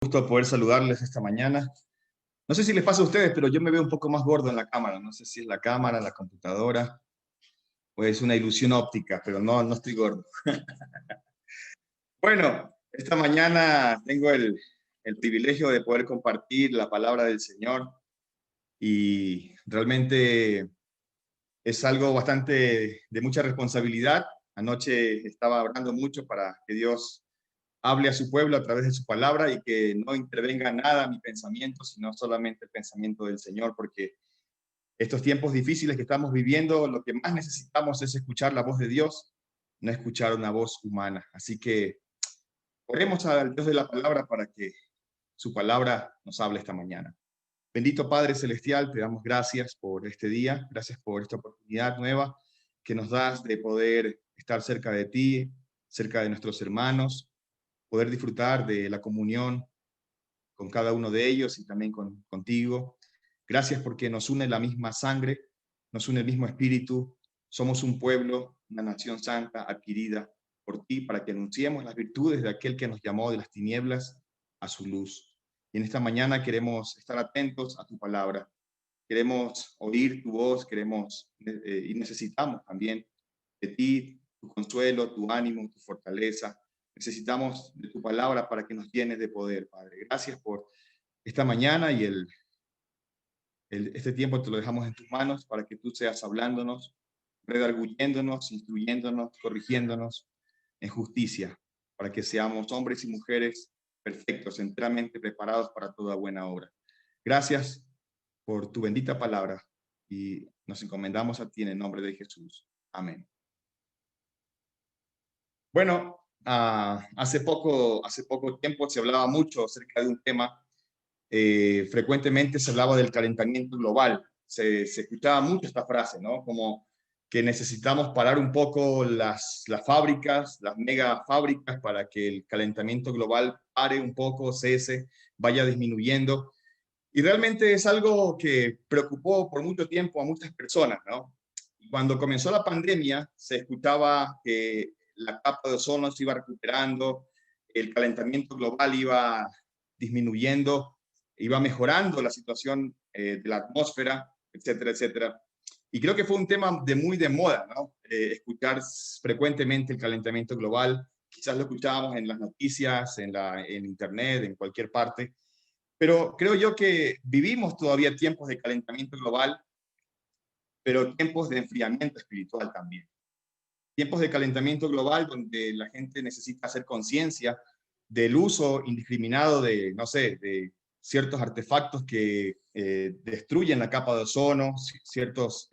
Gusto poder saludarles esta mañana. No sé si les pasa a ustedes, pero yo me veo un poco más gordo en la cámara. No sé si es la cámara, la computadora o es una ilusión óptica, pero no estoy gordo. Bueno, esta mañana tengo el privilegio de poder compartir la palabra del Señor y realmente es algo bastante de mucha responsabilidad. Anoche estaba orando mucho para que Dios hable a su pueblo a través de su palabra y que no intervenga nada a mi pensamiento, sino solamente el pensamiento del Señor, porque estos tiempos difíciles que estamos viviendo, lo que más necesitamos es escuchar la voz de Dios, no escuchar una voz humana. Así que oremos al Dios de la palabra para que su palabra nos hable esta mañana. Bendito Padre Celestial, te damos gracias por este día, gracias por esta oportunidad nueva que nos das de poder estar cerca de ti, cerca de nuestros hermanos, poder disfrutar de la comunión con cada uno de ellos y también contigo. Gracias porque nos une la misma sangre, nos une el mismo espíritu. Somos un pueblo, una nación santa adquirida por ti para que anunciemos las virtudes de aquel que nos llamó de las tinieblas a su luz. Y en esta mañana queremos estar atentos a tu palabra. Queremos oír tu voz, queremos y necesitamos también de ti, tu consuelo, tu ánimo, tu fortaleza. Necesitamos de tu palabra para que nos llenes de poder, Padre. Gracias por esta mañana y este tiempo te lo dejamos en tus manos para que tú seas hablándonos, redarguyéndonos, instruyéndonos, corrigiéndonos en justicia, para que seamos hombres y mujeres perfectos, enteramente preparados para toda buena obra. Gracias por tu bendita palabra y nos encomendamos a ti en el nombre de Jesús. Amén. Bueno, hace poco tiempo se hablaba mucho acerca de un tema. Frecuentemente se hablaba del calentamiento global. Se escuchaba mucho esta frase, ¿no? Como que necesitamos parar un poco las fábricas, las mega fábricas, para que el calentamiento global pare un poco, cese, vaya disminuyendo. Y realmente es algo que preocupó por mucho tiempo a muchas personas, ¿no? Cuando comenzó la pandemia, se escuchaba que la capa de ozono se iba recuperando, el calentamiento global iba disminuyendo, iba mejorando la situación de la atmósfera, etcétera, etcétera. Y creo que fue un tema muy de moda, ¿no? Escuchar frecuentemente el calentamiento global. Quizás lo escuchábamos en las noticias, en internet, en cualquier parte. Pero creo yo que vivimos todavía tiempos de calentamiento global, pero tiempos de enfriamiento espiritual también. Tiempos de calentamiento global donde la gente necesita hacer conciencia del uso indiscriminado de, no sé, de ciertos artefactos que destruyen la capa de ozono, ciertos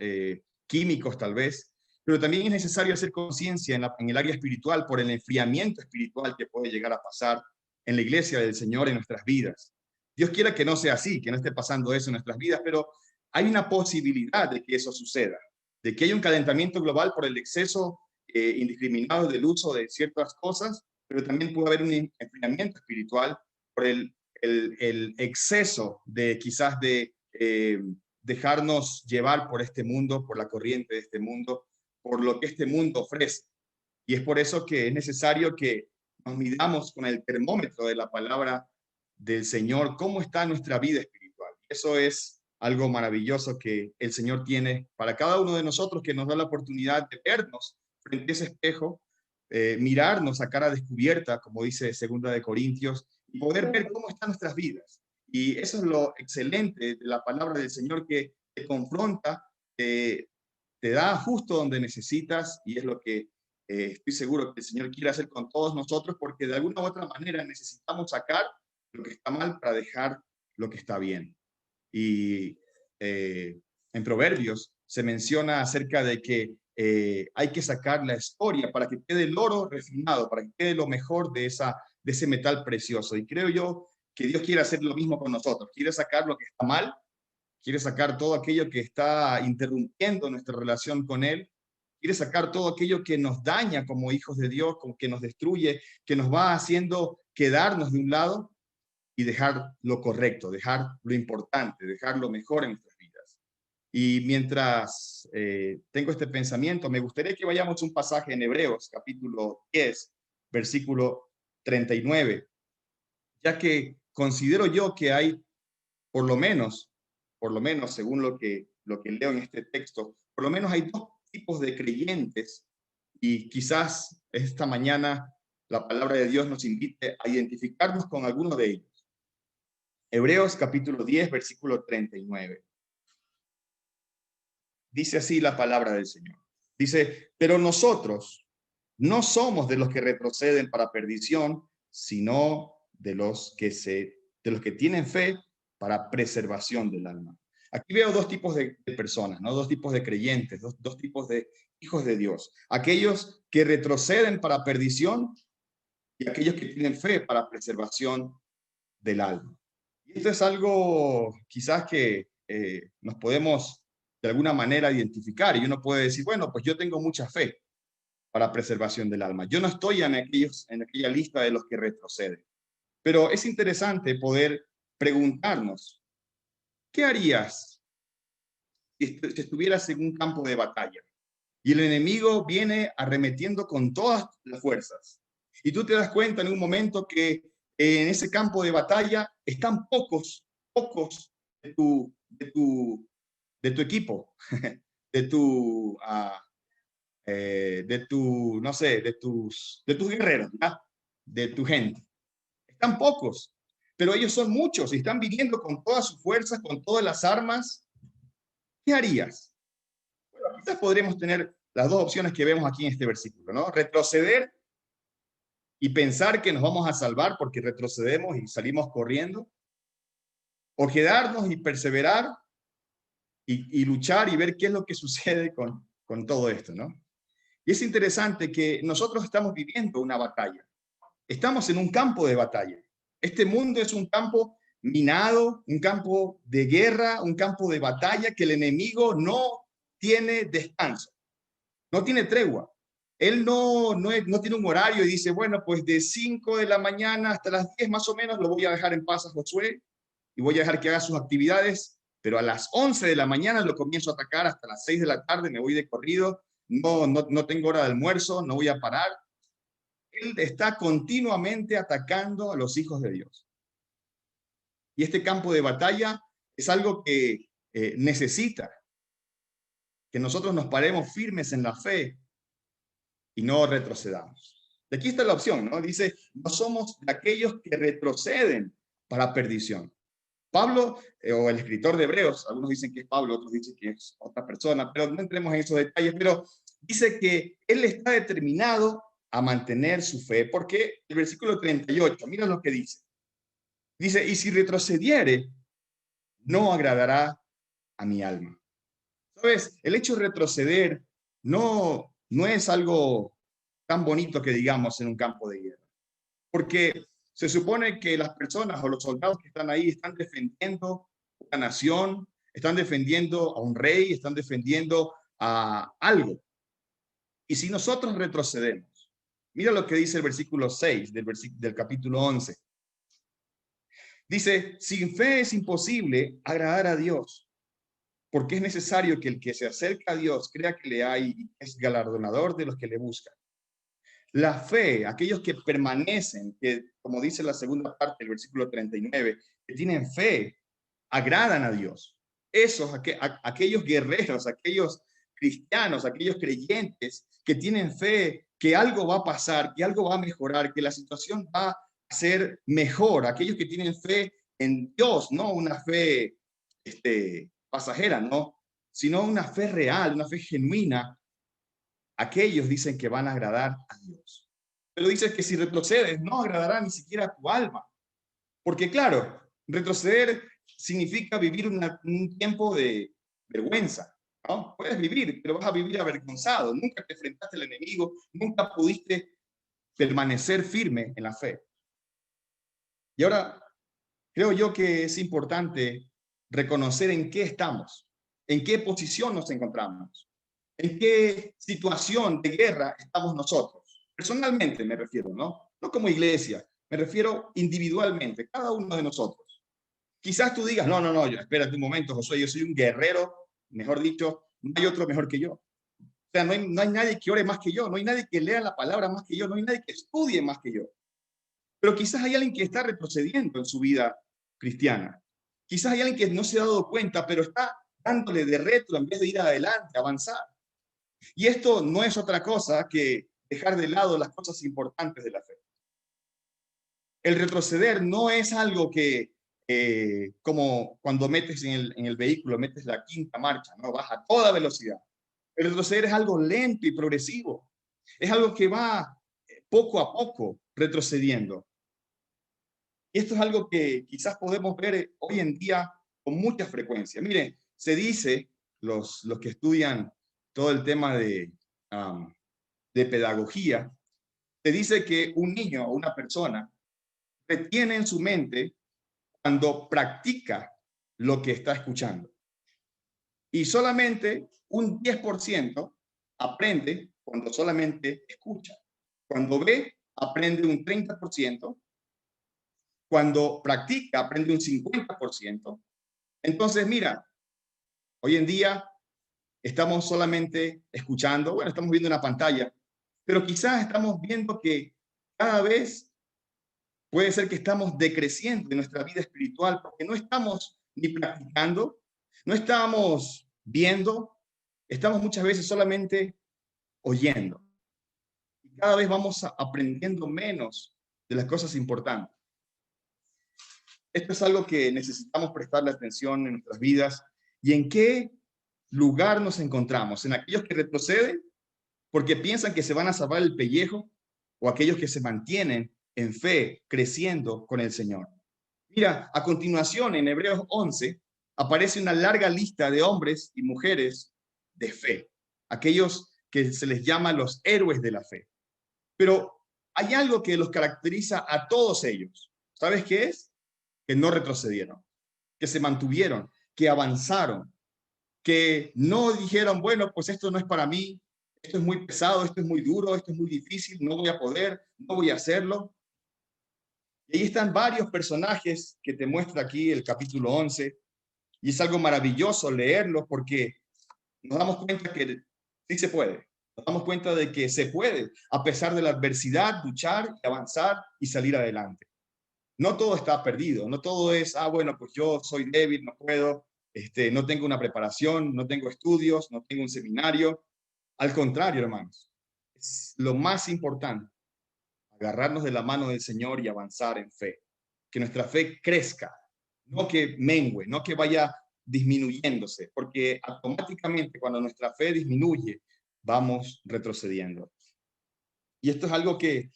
químicos tal vez, pero también es necesario hacer conciencia en el área espiritual por el enfriamiento espiritual que puede llegar a pasar en la iglesia del Señor en nuestras vidas. Dios quiera que no sea así, que no esté pasando eso en nuestras vidas, pero hay una posibilidad de que eso suceda, de que haya un calentamiento global por el exceso indiscriminado del uso de ciertas cosas, pero también puede haber un enfriamiento espiritual por el exceso de quizás de dejarnos llevar por este mundo, por la corriente de este mundo, por lo que este mundo ofrece. Y es por eso que es necesario que nos midamos con el termómetro de la palabra del Señor, cómo está nuestra vida espiritual. Eso es algo maravilloso que el Señor tiene para cada uno de nosotros, que nos da la oportunidad de vernos frente a ese espejo, mirarnos a cara descubierta, como dice Segunda de Corintios, y poder ver cómo están nuestras vidas. Y eso es lo excelente de la palabra del Señor, que te confronta, te da justo donde necesitas, y es lo que estoy seguro que el Señor quiere hacer con todos nosotros, porque de alguna u otra manera necesitamos sacar lo que está mal para dejar lo que está bien. Y en Proverbios se menciona acerca de que hay que sacar la escoria para que quede el oro refinado, para que quede lo mejor de ese metal precioso. Y creo yo que Dios quiere hacer lo mismo con nosotros, quiere sacar lo que está mal, quiere sacar todo aquello que está interrumpiendo nuestra relación con Él, quiere sacar todo aquello que nos daña como hijos de Dios, como que nos destruye, que nos va haciendo quedarnos de un lado y dejar lo correcto, dejar lo importante, dejar lo mejor en nuestras vidas. Y mientras tengo este pensamiento, me gustaría que vayamos a un pasaje en Hebreos, capítulo 10, versículo 39, ya que considero yo que hay, por lo menos, según lo que leo en este texto, por lo menos hay dos tipos de creyentes y quizás esta mañana la palabra de Dios nos invite a identificarnos con alguno de ellos. Hebreos capítulo 10, versículo 39. Dice así la palabra del Señor. Dice, pero nosotros no somos de los que retroceden para perdición, sino de los que tienen fe para preservación del alma. Aquí veo dos tipos de personas, ¿no? Dos tipos de creyentes, dos tipos de hijos de Dios. Aquellos que retroceden para perdición y aquellos que tienen fe para preservación del alma. Y esto es algo quizás que nos podemos de alguna manera identificar y uno puede decir, bueno, pues yo tengo mucha fe para preservación del alma. Yo no estoy en aquella lista de los que retroceden. Pero es interesante poder preguntarnos, ¿qué harías si estuvieras en un campo de batalla y el enemigo viene arremetiendo con todas las fuerzas? Y tú te das cuenta en un momento que en ese campo de batalla están pocos de tu equipo, no sé, de tus guerreros, ¿ya? De tu gente. Están pocos, pero ellos son muchos y están viviendo con todas sus fuerzas, con todas las armas. ¿Qué harías? Bueno, quizás podremos tener las dos opciones que vemos aquí en este versículo, ¿no? Retroceder y pensar que nos vamos a salvar porque retrocedemos y salimos corriendo, o quedarnos y perseverar y luchar y ver qué es lo que sucede con todo esto, ¿no? Y es interesante que nosotros estamos viviendo una batalla. Estamos en un campo de batalla. Este mundo es un campo minado, un campo de guerra, un campo de batalla que el enemigo no tiene descanso, no tiene tregua. Él no tiene un horario y dice, bueno, pues de 5 de la mañana hasta las 10 más o menos lo voy a dejar en paz a Josué y voy a dejar que haga sus actividades, pero a las 11 de la mañana lo comienzo a atacar hasta las 6 de la tarde, me voy de corrido, no tengo hora de almuerzo, no voy a parar. Él está continuamente atacando a los hijos de Dios. Y este campo de batalla es algo que necesita que nosotros nos paremos firmes en la fe y no retrocedamos. De aquí está la opción, ¿no? Dice, no somos de aquellos que retroceden para perdición. Pablo, o el escritor de Hebreos, algunos dicen que es Pablo, otros dicen que es otra persona, pero no entremos en esos detalles, pero dice que él está determinado a mantener su fe, porque el versículo 38, mira lo que dice. Dice, y si retrocediere, no agradará a mi alma. ¿Sabes? El hecho de retroceder no es algo tan bonito que digamos en un campo de guerra, porque se supone que las personas o los soldados que están ahí están defendiendo una nación, están defendiendo a un rey, están defendiendo a algo. Y si nosotros retrocedemos, mira lo que dice el versículo 6 del capítulo 11. Dice, sin fe es imposible agradar a Dios, porque es necesario que el que se acerca a Dios crea que le hay y es galardonador de los que le buscan. La fe, aquellos que permanecen, que como dice la segunda parte del versículo 39, que tienen fe, agradan a Dios. Aquellos guerreros, aquellos cristianos, aquellos creyentes que tienen fe, que algo va a pasar, que algo va a mejorar, que la situación va a ser mejor. Aquellos que tienen fe en Dios, no una fe pasajera, no, sino una fe real, una fe genuina. Aquellos dicen que van a agradar a Dios. Pero dice que si retrocedes, no agradará ni siquiera a tu alma. Porque claro, retroceder significa vivir un tiempo de vergüenza, ¿no? Puedes vivir, pero vas a vivir avergonzado. Nunca te enfrentaste al enemigo, nunca pudiste permanecer firme en la fe. Y ahora, creo yo que es importante reconocer en qué estamos, en qué posición nos encontramos, en qué situación de guerra estamos nosotros. Personalmente me refiero, ¿no? No como iglesia, me refiero individualmente, cada uno de nosotros. Quizás tú digas, no, espérate un momento, Josué, yo soy un guerrero, mejor dicho, no hay otro mejor que yo. O sea, no hay nadie que ore más que yo, no hay nadie que lea la palabra más que yo, no hay nadie que estudie más que yo. Pero quizás hay alguien que está retrocediendo en su vida cristiana. Quizás hay alguien que no se ha dado cuenta, pero está dándole de retro en vez de ir adelante, avanzar. Y esto no es otra cosa que dejar de lado las cosas importantes de la fe. El retroceder no es algo que, como cuando metes en el vehículo, metes la quinta marcha, ¿no? Vas a toda velocidad. El retroceder es algo lento y progresivo. Es algo que va poco a poco retrocediendo. Y esto es algo que quizás podemos ver hoy en día con mucha frecuencia. Miren, se dice, los que estudian todo el tema de pedagogía, se dice que un niño o una persona retiene en su mente cuando practica lo que está escuchando. Y solamente un 10% aprende cuando solamente escucha. Cuando ve, aprende un 30%. Cuando practica, aprende un 50%. Entonces, mira, hoy en día estamos solamente escuchando, bueno, estamos viendo una pantalla, pero quizás estamos viendo que cada vez puede ser que estamos decreciendo en nuestra vida espiritual porque no estamos ni practicando, no estamos viendo, estamos muchas veces solamente oyendo. Y cada vez vamos aprendiendo menos de las cosas importantes. Esto es algo que necesitamos prestarle atención en nuestras vidas. ¿Y en qué lugar nos encontramos? ¿En aquellos que retroceden porque piensan que se van a salvar el pellejo o aquellos que se mantienen en fe, creciendo con el Señor? Mira, a continuación en Hebreos 11 aparece una larga lista de hombres y mujeres de fe, aquellos que se les llama los héroes de la fe. Pero hay algo que los caracteriza a todos ellos. ¿Sabes qué es? Que no retrocedieron, que se mantuvieron, que avanzaron, que no dijeron, bueno, pues esto no es para mí, esto es muy pesado, esto es muy duro, esto es muy difícil, no voy a poder, no voy a hacerlo. Y ahí están varios personajes que te muestra aquí el capítulo 11, y es algo maravilloso leerlo porque nos damos cuenta que sí se puede. Nos damos cuenta de que se puede, a pesar de la adversidad, luchar, avanzar y salir adelante. No todo está perdido, no todo es, bueno, pues yo soy débil, no puedo, no tengo una preparación, no tengo estudios, no tengo un seminario. Al contrario, hermanos, es lo más importante, agarrarnos de la mano del Señor y avanzar en fe. Que nuestra fe crezca, no que mengue, no que vaya disminuyéndose, porque automáticamente cuando nuestra fe disminuye, vamos retrocediendo. Y esto es algo que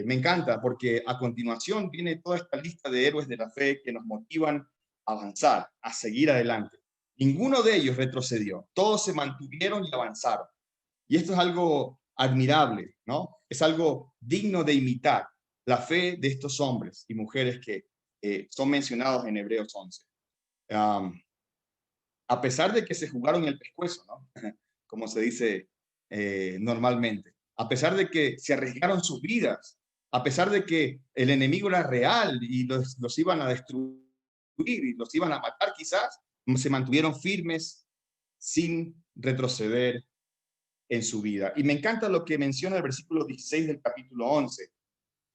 me encanta, porque a continuación viene toda esta lista de héroes de la fe que nos motivan a avanzar, a seguir adelante. Ninguno de ellos retrocedió, todos se mantuvieron y avanzaron. Y esto es algo admirable, ¿no? Es algo digno de imitar, la fe de estos hombres y mujeres que son mencionados en Hebreos 11. A pesar de que se jugaron el pescuezo, ¿no? Como se dice normalmente, a pesar de que se arriesgaron sus vidas, a pesar de que el enemigo era real y los iban a destruir y los iban a matar quizás, se mantuvieron firmes sin retroceder en su vida. Y me encanta lo que menciona el versículo 16 del capítulo 11,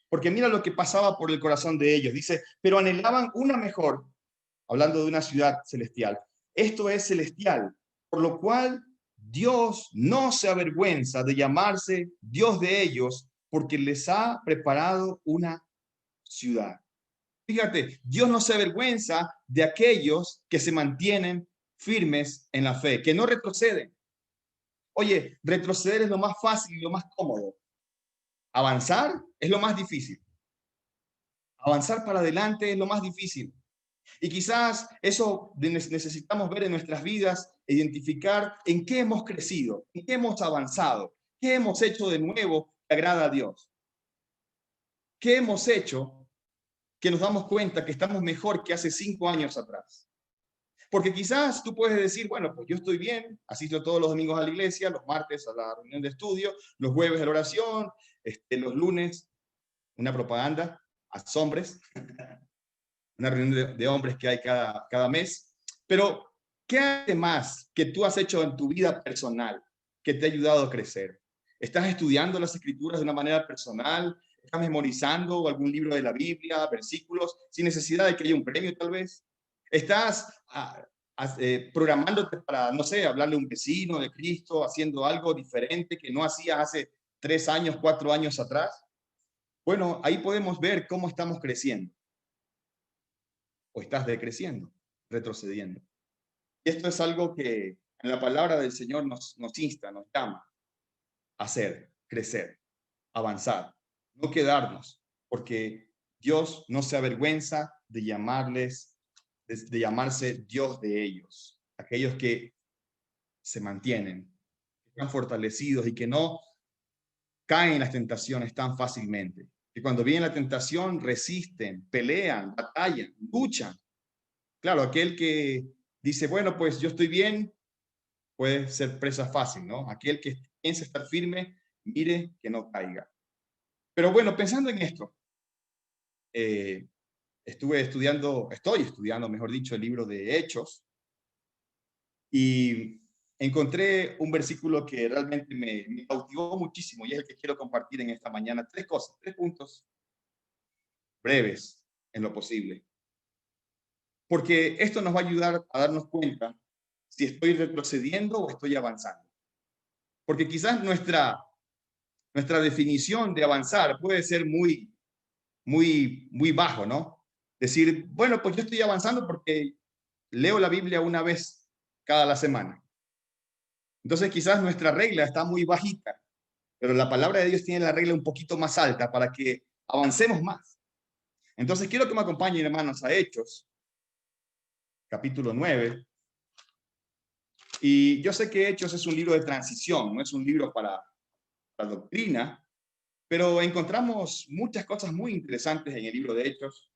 porque mira lo que pasaba por el corazón de ellos. Dice, pero anhelaban una mejor, hablando de una ciudad celestial. Esto es celestial, por lo cual Dios no se avergüenza de llamarse Dios de ellos, porque les ha preparado una ciudad. Fíjate, Dios no se avergüenza de aquellos que se mantienen firmes en la fe, que no retroceden. Oye, retroceder es lo más fácil y lo más cómodo. Avanzar es lo más difícil. Avanzar para adelante es lo más difícil. Y quizás eso necesitamos ver en nuestras vidas, identificar en qué hemos crecido, en qué hemos avanzado, qué hemos hecho de nuevo que agrada a Dios. ¿Qué hemos hecho que nos damos cuenta que estamos mejor que hace 5 años atrás? Porque quizás tú puedes decir, bueno, pues yo estoy bien, asisto todos los domingos a la iglesia, los martes a la reunión de estudio, los jueves a la oración, los lunes una propaganda a hombres, una reunión de hombres que hay cada mes. Pero, ¿qué hace más que tú has hecho en tu vida personal que te ha ayudado a crecer? ¿Estás estudiando las escrituras de una manera personal? ¿Estás memorizando algún libro de la Biblia, versículos, sin necesidad de que haya un premio tal vez? ¿Estás programándote para, no sé, hablarle a un vecino de Cristo, haciendo algo diferente que no hacías hace 3 años, 4 años atrás? Bueno, ahí podemos ver cómo estamos creciendo. O estás decreciendo, retrocediendo. Y esto es algo que en la palabra del Señor nos insta, nos llama a hacer, crecer, avanzar, no quedarnos, porque Dios no se avergüenza de de llamarse Dios de ellos, aquellos que se mantienen, que están fortalecidos y que no caen en las tentaciones tan fácilmente, que cuando viene la tentación resisten, pelean, batallan, luchan. Claro, aquel que dice, bueno, pues yo estoy bien, puede ser presa fácil, ¿no? Aquel que piensa estar firme, mire que no caiga. Pero bueno, pensando en esto, estoy estudiando, mejor dicho, el libro de Hechos y encontré un versículo que realmente me cautivó muchísimo y es el que quiero compartir en esta mañana. 3 cosas, 3 puntos breves en lo posible. Porque esto nos va a ayudar a darnos cuenta si estoy retrocediendo o estoy avanzando. Porque quizás nuestra definición de avanzar puede ser muy bajo, ¿no? Decir, bueno, pues yo estoy avanzando porque leo la Biblia una vez cada la semana. Entonces quizás nuestra regla está muy bajita, pero la palabra de Dios tiene la regla un poquito más alta para que avancemos más. Entonces quiero que me acompañen, hermanos, a Hechos, capítulo 9. Y yo sé que Hechos es un libro de transición, no es un libro para la doctrina, pero encontramos muchas cosas muy interesantes en el libro de Hechos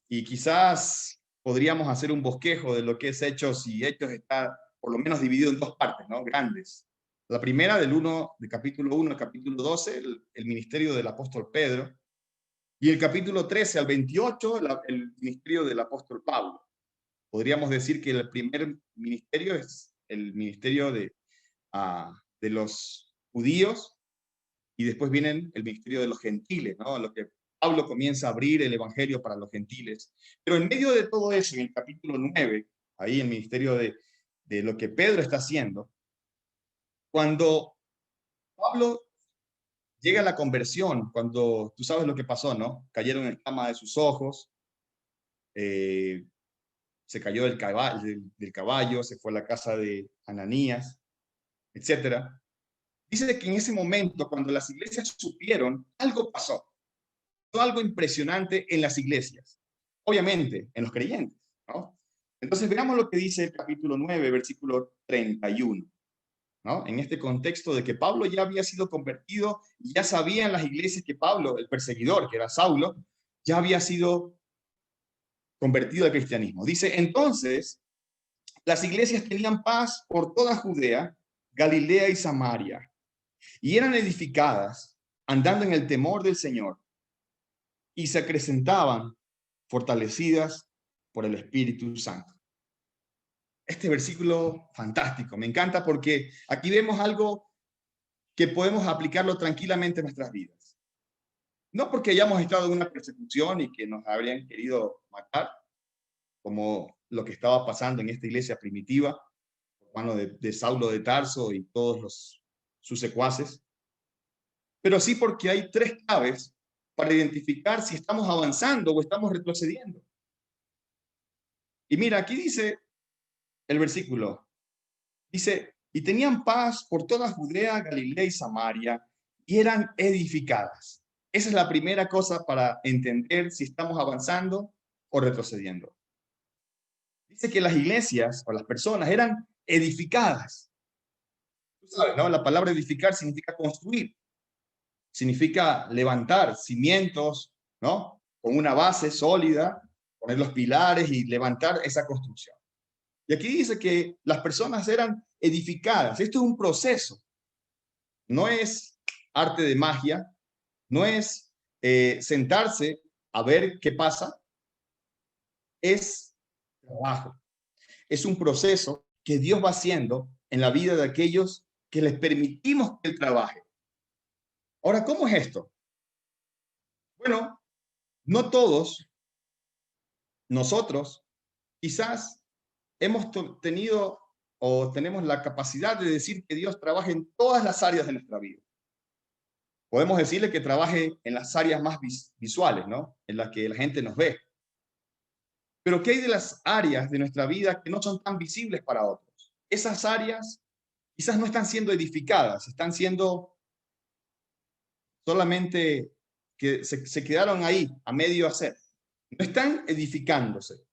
y quizás podríamos hacer un bosquejo de lo que es Hechos y Hechos está por lo menos dividido en 2 partes, ¿no? Grandes. La primera de capítulo 1 al capítulo 12, el ministerio del apóstol Pedro, y el capítulo 13 al 28, el ministerio del apóstol Pablo. Podríamos decir que el primer ministerio es el ministerio de los judíos y después viene el ministerio de los gentiles, ¿no? Lo que Pablo comienza a abrir el evangelio para los gentiles. Pero en medio de todo eso, en el capítulo 9, ahí el ministerio de lo que Pedro está haciendo, cuando Pablo llega a la conversión, cuando tú sabes lo que pasó, ¿no? Cayeron en cama de sus ojos, se cayó del caballo, se fue a la casa de Ananías, etcétera. Dice que en ese momento, cuando las iglesias supieron, algo pasó. Algo impresionante en las iglesias. Obviamente, en los creyentes, ¿no? Entonces, veamos lo que dice el capítulo 9, versículo 31, ¿no? En este contexto de que Pablo ya había sido convertido, y ya sabían las iglesias que Pablo, el perseguidor, que era Saulo, ya había sido convertido al cristianismo. Dice, entonces, las iglesias tenían paz por toda Judea, Galilea y Samaria, y eran edificadas andando en el temor del Señor, y se acrecentaban fortalecidas por el Espíritu Santo. Este versículo fantástico, me encanta porque aquí vemos algo que podemos aplicarlo tranquilamente en nuestras vidas. No porque hayamos estado en una persecución y que nos habrían querido matar, como lo que estaba pasando en esta iglesia primitiva, hermano de Saulo de Tarso y todos sus secuaces, pero sí porque hay 3 claves para identificar si estamos avanzando o estamos retrocediendo. Y mira, aquí dice el versículo, dice, y tenían paz por toda Judea, Galilea y Samaria, y eran edificadas. Esa es la primera cosa para entender si estamos avanzando o retrocediendo. Dice que las iglesias o las personas eran edificadas. Tú sabes, ¿no? La palabra edificar significa construir, significa levantar cimientos, ¿no? Con una base sólida, poner los pilares y levantar esa construcción. Y aquí dice que las personas eran edificadas. Esto es un proceso. No es arte de magia, no es sentarse a ver qué pasa. Es trabajo. Es un proceso que Dios va haciendo en la vida de aquellos que les permitimos que Él trabaje. Ahora, ¿cómo es esto? Bueno, no todos nosotros quizás hemos tenido o tenemos la capacidad de decir que Dios trabaja en todas las áreas de nuestra vida. Podemos decirle que trabaje en las áreas más visuales, ¿no? En las que la gente nos ve. Pero ¿qué hay de las áreas de nuestra vida que no son tan visibles para otros? Esas áreas quizás no están siendo edificadas, están siendo solamente que se quedaron ahí a medio hacer. No están edificándose.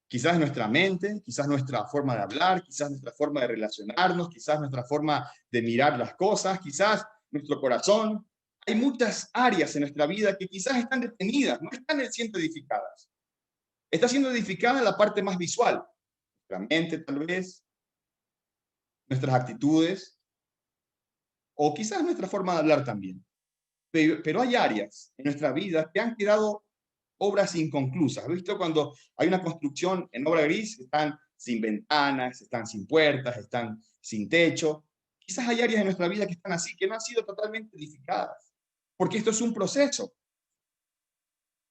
Quizás nuestra mente, quizás nuestra forma de hablar, quizás nuestra forma de relacionarnos, quizás nuestra forma de mirar las cosas, quizás nuestro corazón. Hay muchas áreas en nuestra vida que quizás están detenidas, no están siendo edificadas. Está siendo edificada la parte más visual, nuestra mente tal vez, nuestras actitudes, o quizás nuestra forma de hablar también. Pero hay áreas en nuestra vida que han quedado obras inconclusas. ¿Has visto cuando hay una construcción en obra gris? Están sin ventanas, están sin puertas, están sin techo. Quizás hay áreas de nuestra vida que están así, que no han sido totalmente edificadas, porque esto es un proceso.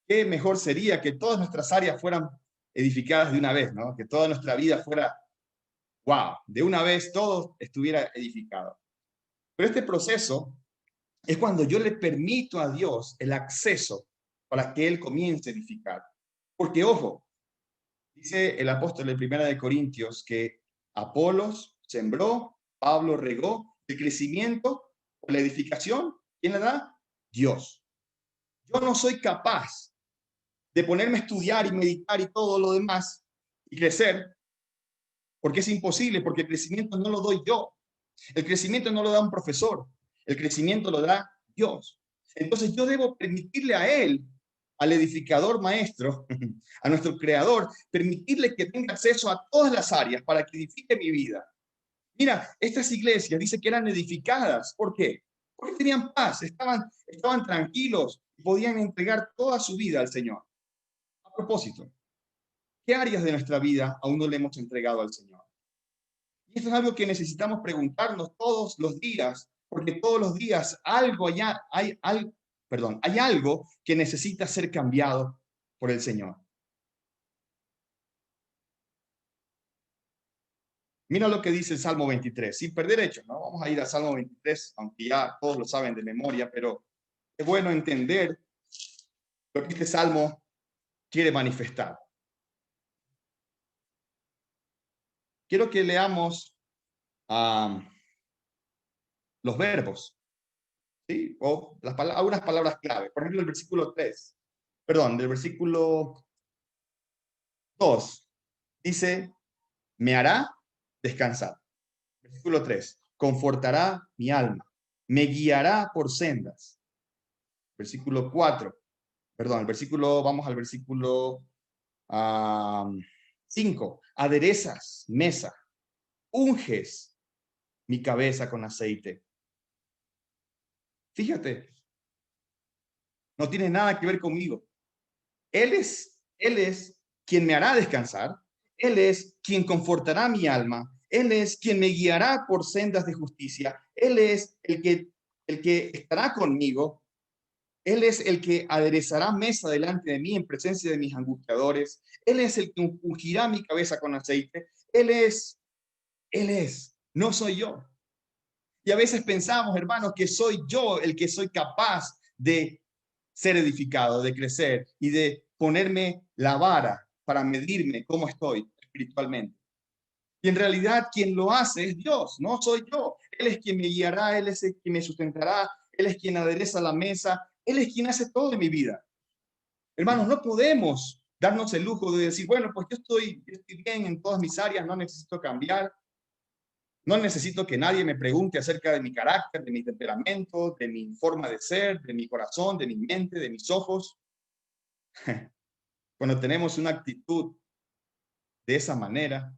¿Qué mejor sería que todas nuestras áreas fueran edificadas de una vez, ¿no? Que toda nuestra vida fuera, wow, de una vez todo estuviera edificado. Pero este proceso es cuando yo le permito a Dios el acceso para que Él comience a edificar. Porque, ojo, dice el apóstol en 1 Corintios que Apolos sembró, Pablo regó, el crecimiento o la edificación, ¿quién la da? Dios. Yo no soy capaz de ponerme a estudiar y meditar y todo lo demás y crecer, porque es imposible, porque el crecimiento no lo doy yo. El crecimiento no lo da un profesor, el crecimiento lo da Dios. Entonces yo debo permitirle a Él, al edificador maestro, a nuestro creador, permitirle que tenga acceso a todas las áreas para que edifique mi vida. Mira, estas iglesias dice que eran edificadas. ¿Por qué? Porque tenían paz, estaban tranquilos y podían entregar toda su vida al Señor. A propósito, ¿qué áreas de nuestra vida aún no le hemos entregado al Señor? Y esto es algo que necesitamos preguntarnos todos los días, porque todos los días hay algo que necesita ser cambiado por el Señor. Mira lo que dice el Salmo 23, sin perder hechos, ¿no? Vamos a ir al Salmo 23, aunque ya todos lo saben de memoria, pero es bueno entender lo que este Salmo quiere manifestar. Quiero que leamos los verbos, ¿sí? O algunas palabras clave. Por ejemplo, el versículo 3, perdón, del versículo 2, dice, me hará descansar. Versículo 3, confortará mi alma, me guiará por sendas. Versículo 4, perdón, vamos al versículo 5, aderezas mesa, unges mi cabeza con aceite. Fíjate, no tiene nada que ver conmigo. Él es quien me hará descansar, Él es quien confortará mi alma, Él es quien me guiará por sendas de justicia, Él es el que estará conmigo, Él es el que aderezará mesa delante de mí en presencia de mis angustiadores, Él es el que ungirá mi cabeza con aceite, Él es, no soy yo. Y a veces pensamos, hermanos, que soy yo el que soy capaz de ser edificado, de crecer y de ponerme la vara para medirme cómo estoy espiritualmente. Y en realidad quien lo hace es Dios, no soy yo. Él es quien me guiará, Él es el quien me sustentará, Él es quien adereza la mesa, Él es quien hace todo en mi vida. Hermanos, no podemos darnos el lujo de decir, bueno, pues yo estoy bien en todas mis áreas, no necesito cambiar. No necesito que nadie me pregunte acerca de mi carácter, de mi temperamento, de mi forma de ser, de mi corazón, de mi mente, de mis ojos. Cuando tenemos una actitud de esa manera,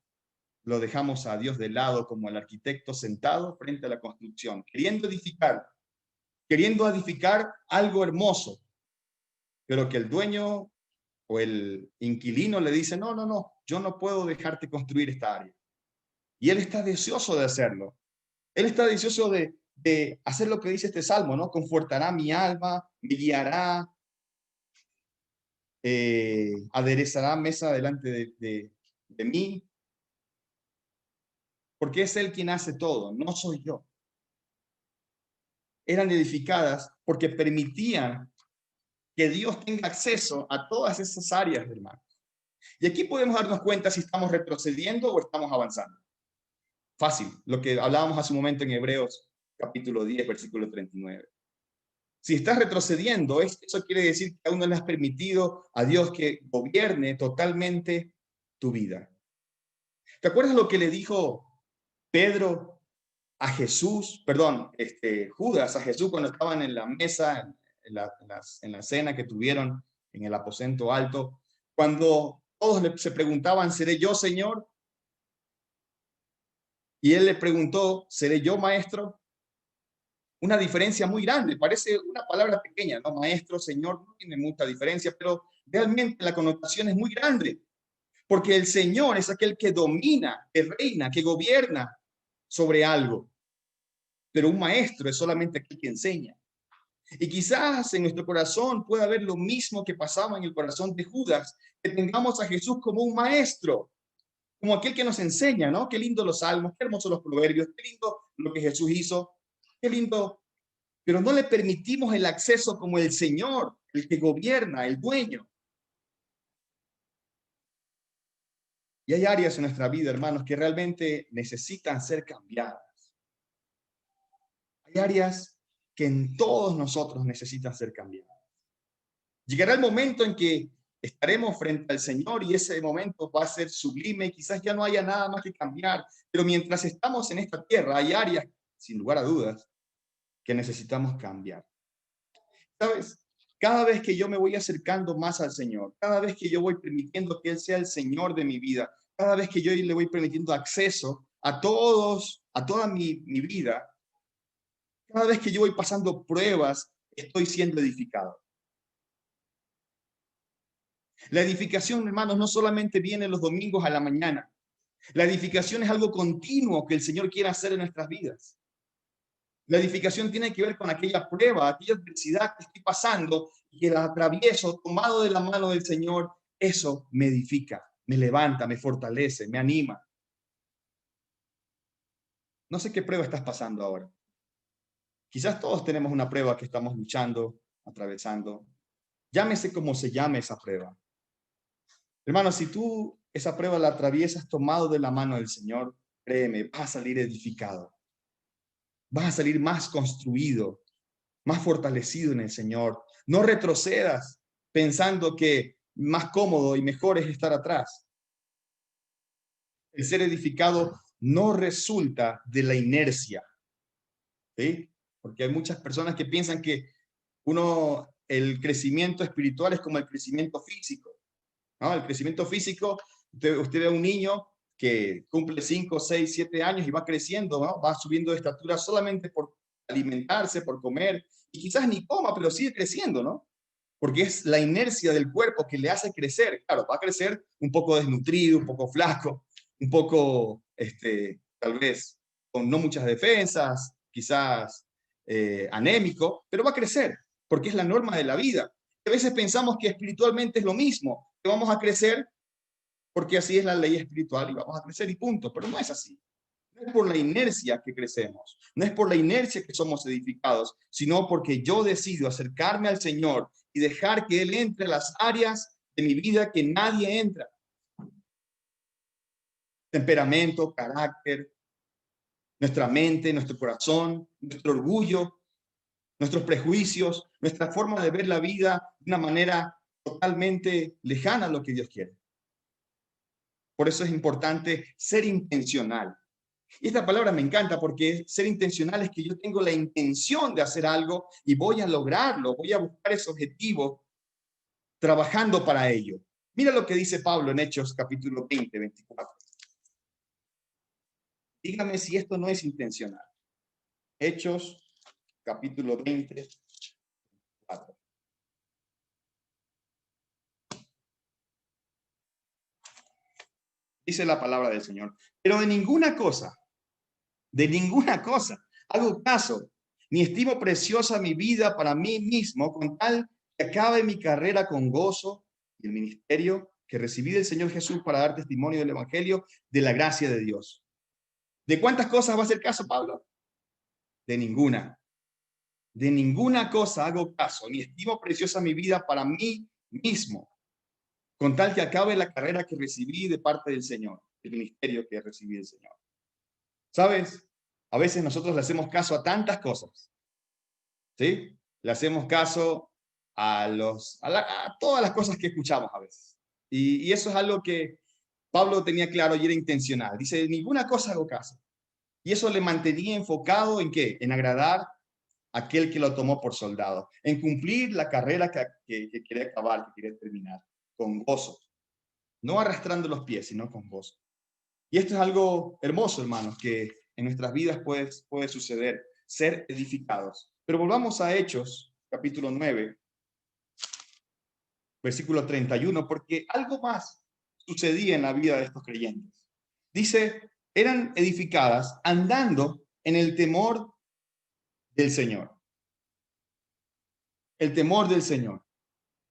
lo dejamos a Dios de lado como el arquitecto sentado frente a la construcción, queriendo edificar algo hermoso, pero que el dueño o el inquilino le dice, no, no, no, yo no puedo dejarte construir esta área. Y él está deseoso de hacerlo. Él está deseoso de hacer lo que dice este salmo, ¿no? Confortará mi alma, me guiará, aderezará mesa delante de mí, porque es Él quien hace todo, no soy yo. Eran edificadas porque permitían que Dios tenga acceso a todas esas áreas, hermanos. Y aquí podemos darnos cuenta si estamos retrocediendo o estamos avanzando. Fácil, lo que hablábamos hace un momento en Hebreos capítulo 10, versículo 39. Si estás retrocediendo, eso quiere decir que aún no le has permitido a Dios que gobierne totalmente tu vida. ¿Te acuerdas lo que le dijo Pedro a Jesús, Judas a Jesús cuando estaban en la mesa, en la cena que tuvieron en el aposento alto, cuando todos se preguntaban, ¿seré yo, Señor? Y él le preguntó, ¿seré yo, maestro? Una diferencia muy grande, parece una palabra pequeña, ¿no? Maestro, Señor, no tiene mucha diferencia, pero realmente la connotación es muy grande, porque el Señor es aquel que domina, que reina, que gobierna sobre algo, pero un maestro es solamente aquel que enseña. Y quizás en nuestro corazón pueda haber lo mismo que pasaba en el corazón de Judas, que tengamos a Jesús como un maestro, como aquel que nos enseña, ¿no? Qué lindo los salmos, qué hermosos los proverbios, qué lindo lo que Jesús hizo, qué lindo, pero no le permitimos el acceso como el Señor, el que gobierna, el dueño. Y hay áreas en nuestra vida, hermanos, que realmente necesitan ser cambiadas. Hay áreas que en todos nosotros necesitan ser cambiadas. Llegará el momento en que estaremos frente al Señor y ese momento va a ser sublime, quizás ya no haya nada más que cambiar, pero mientras estamos en esta tierra hay áreas, sin lugar a dudas, que necesitamos cambiar. ¿Sabes? Cada vez que yo me voy acercando más al Señor, cada vez que yo voy permitiendo que Él sea el Señor de mi vida, cada vez que yo le voy permitiendo acceso a toda mi vida, cada vez que yo voy pasando pruebas, estoy siendo edificado. La edificación, hermanos, no solamente viene los domingos a la mañana. La edificación es algo continuo que el Señor quiere hacer en nuestras vidas. La edificación tiene que ver con aquella prueba, aquella adversidad que estoy pasando y que la atravieso tomado de la mano del Señor. Eso me edifica, me levanta, me fortalece, me anima. No sé qué prueba estás pasando ahora. Quizás todos tenemos una prueba que estamos luchando, atravesando. Llámese como se llame esa prueba. Hermano, si tú esa prueba la atraviesas tomado de la mano del Señor, créeme, vas a salir edificado. Vas a salir más construido, más fortalecido en el Señor. No retrocedas pensando que más cómodo y mejor es estar atrás. El ser edificado no resulta de la inercia, ¿sí? Porque hay muchas personas que piensan que el crecimiento espiritual es como el crecimiento físico, ¿no? El crecimiento físico, usted ve a un niño que cumple 5, 6, 7 años y va creciendo, ¿no? Va subiendo de estatura solamente por alimentarse, por comer, y quizás ni coma, pero sigue creciendo, ¿no? Porque es la inercia del cuerpo que le hace crecer. Claro, va a crecer un poco desnutrido, un poco flaco, un poco, tal vez, con no muchas defensas, quizás anémico, pero va a crecer, porque es la norma de la vida. A veces pensamos que espiritualmente es lo mismo, que vamos a crecer porque así es la ley espiritual y vamos a crecer y punto, pero no es así. No es por la inercia que crecemos, no es por la inercia que somos edificados, sino porque yo decido acercarme al Señor y dejar que Él entre a las áreas de mi vida que nadie entra. Temperamento, carácter, nuestra mente, nuestro corazón, nuestro orgullo, nuestros prejuicios, nuestra forma de ver la vida de una manera totalmente lejana a lo que Dios quiere. Por eso es importante ser intencional. Y esta palabra me encanta porque ser intencional es que yo tengo la intención de hacer algo y voy a lograrlo, voy a buscar ese objetivo trabajando para ello. Mira lo que dice Pablo en Hechos capítulo 20, 24. Dígame si esto no es intencional. Hechos capítulo 20, 24. Dice la palabra del Señor. Pero de ninguna cosa hago caso, ni estimo preciosa mi vida para mí mismo, con tal que acabe mi carrera con gozo y el ministerio que recibí del Señor Jesús para dar testimonio del Evangelio de la gracia de Dios. ¿De cuántas cosas va a hacer caso Pablo? De ninguna. De ninguna cosa hago caso, ni estimo preciosa mi vida para mí mismo, con tal que acabe la carrera que recibí de parte del Señor, el ministerio que recibí del Señor. ¿Sabes? A veces nosotros le hacemos caso a tantas cosas, ¿sí? Le hacemos caso a todas las cosas que escuchamos a veces. Y eso es algo que Pablo tenía claro y era intencional. Dice, de ninguna cosa hago caso. Y eso le mantenía enfocado ¿en qué? En agradar a aquel que lo tomó por soldado, en cumplir la carrera que quería acabar, que quería terminar, con gozo. No arrastrando los pies, sino con gozo. Y esto es algo hermoso, hermanos, que en nuestras vidas puede suceder, ser edificados. Pero volvamos a Hechos, capítulo 9, versículo 31, porque algo más sucedía en la vida de estos creyentes. Dice, eran edificadas andando en el temor del Señor. El temor del Señor.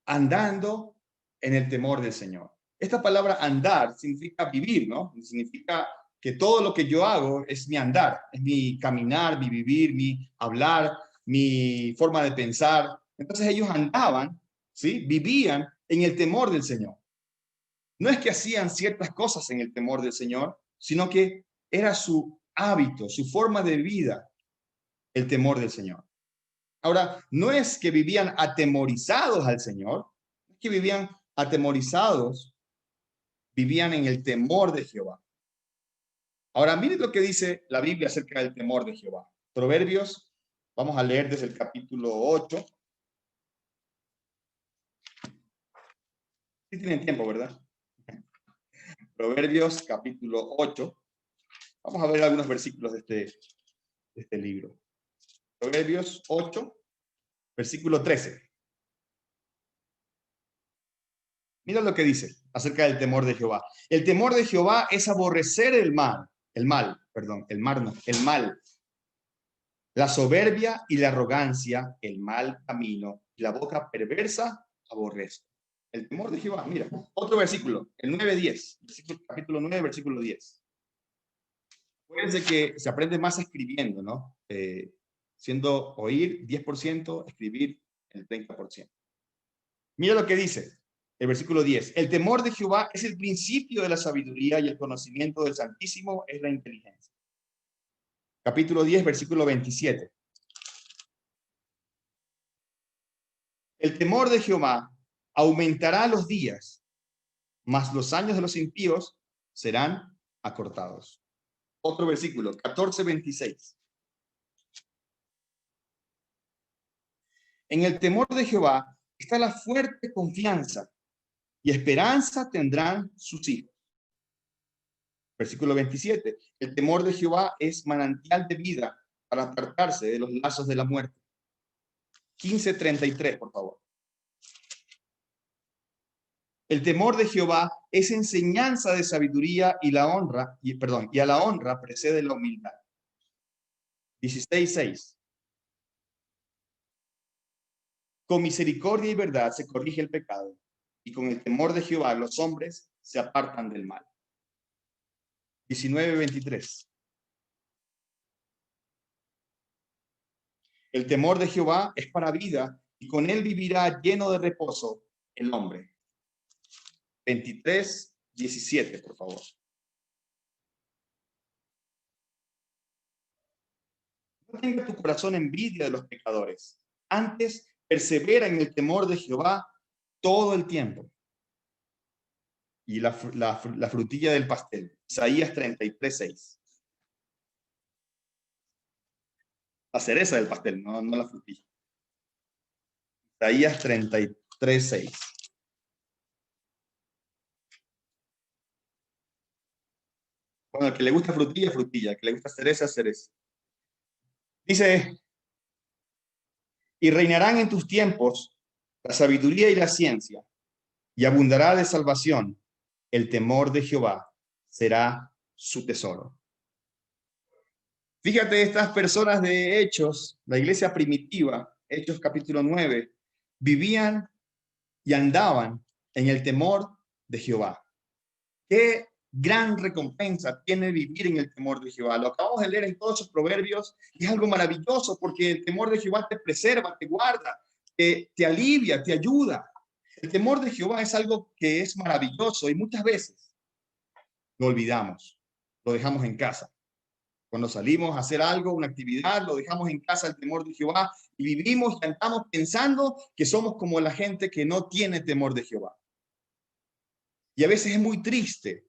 Andando en el temor del Señor. Esta palabra andar significa vivir, ¿no? Significa que todo lo que yo hago es mi andar, es mi caminar, mi vivir, mi hablar, mi forma de pensar. Entonces ellos andaban, ¿sí? Vivían en el temor del Señor. No es que hacían ciertas cosas en el temor del Señor, sino que era su hábito, su forma de vida, el temor del Señor. Ahora, no es que vivían atemorizados al Señor, es que vivían atemorizados, vivían en el temor de Jehová. Ahora, miren lo que dice la Biblia acerca del temor de Jehová. Proverbios, vamos a leer desde el capítulo 8. Sí tienen tiempo, ¿verdad? Proverbios, capítulo 8. Vamos a ver algunos versículos de este libro. Proverbios 8, versículo 13. Mira lo que dice acerca del temor de Jehová. El temor de Jehová es aborrecer el mal, la soberbia y la arrogancia, el mal camino, y la boca perversa aborrece. El temor de Jehová, mira, otro versículo, el 9:10, capítulo 9, versículo 10. Acuérdense que se aprende más escribiendo, ¿no? Siendo oír 10%, escribir el 30%. Mira lo que dice el versículo 10. El temor de Jehová es el principio de la sabiduría y el conocimiento del Santísimo es la inteligencia. Capítulo 10, versículo 27. El temor de Jehová aumentará los días, mas los años de los impíos serán acortados. Otro versículo, 14:26. En el temor de Jehová está la fuerte confianza y esperanza tendrán sus hijos. Versículo 27. El temor de Jehová es manantial de vida para apartarse de los lazos de la muerte. 15:33, por favor. El temor de Jehová es enseñanza de sabiduría y la honra, y a la honra precede la humildad. 16:6. Con misericordia y verdad se corrige el pecado, y con el temor de Jehová los hombres se apartan del mal. 19:23. El temor de Jehová es para vida, y con él vivirá lleno de reposo el hombre. 23:17, por favor. No tenga tu corazón envidia de los pecadores. Antes, persevera en el temor de Jehová todo el tiempo. Y la frutilla del pastel. Isaías 33:6. La cereza del pastel, no la frutilla. Isaías 33:6. Bueno, al que le gusta frutilla, frutilla. Al que le gusta cereza, cereza. Dice, y reinarán en tus tiempos la sabiduría y la ciencia, y abundará de salvación. El temor de Jehová será su tesoro. Fíjate, estas personas de Hechos, la iglesia primitiva, Hechos capítulo 9, vivían y andaban en el temor de Jehová. Qué gran recompensa tiene vivir en el temor de Jehová. Lo acabamos de leer en todos esos proverbios y es algo maravilloso porque el temor de Jehová te preserva, te guarda, te alivia, te ayuda. El temor de Jehová es algo que es maravilloso y muchas veces lo olvidamos, lo dejamos en casa. Cuando salimos a hacer algo, una actividad, lo dejamos en casa el temor de Jehová y vivimos y andamos pensando que somos como la gente que no tiene temor de Jehová. Y a veces es muy triste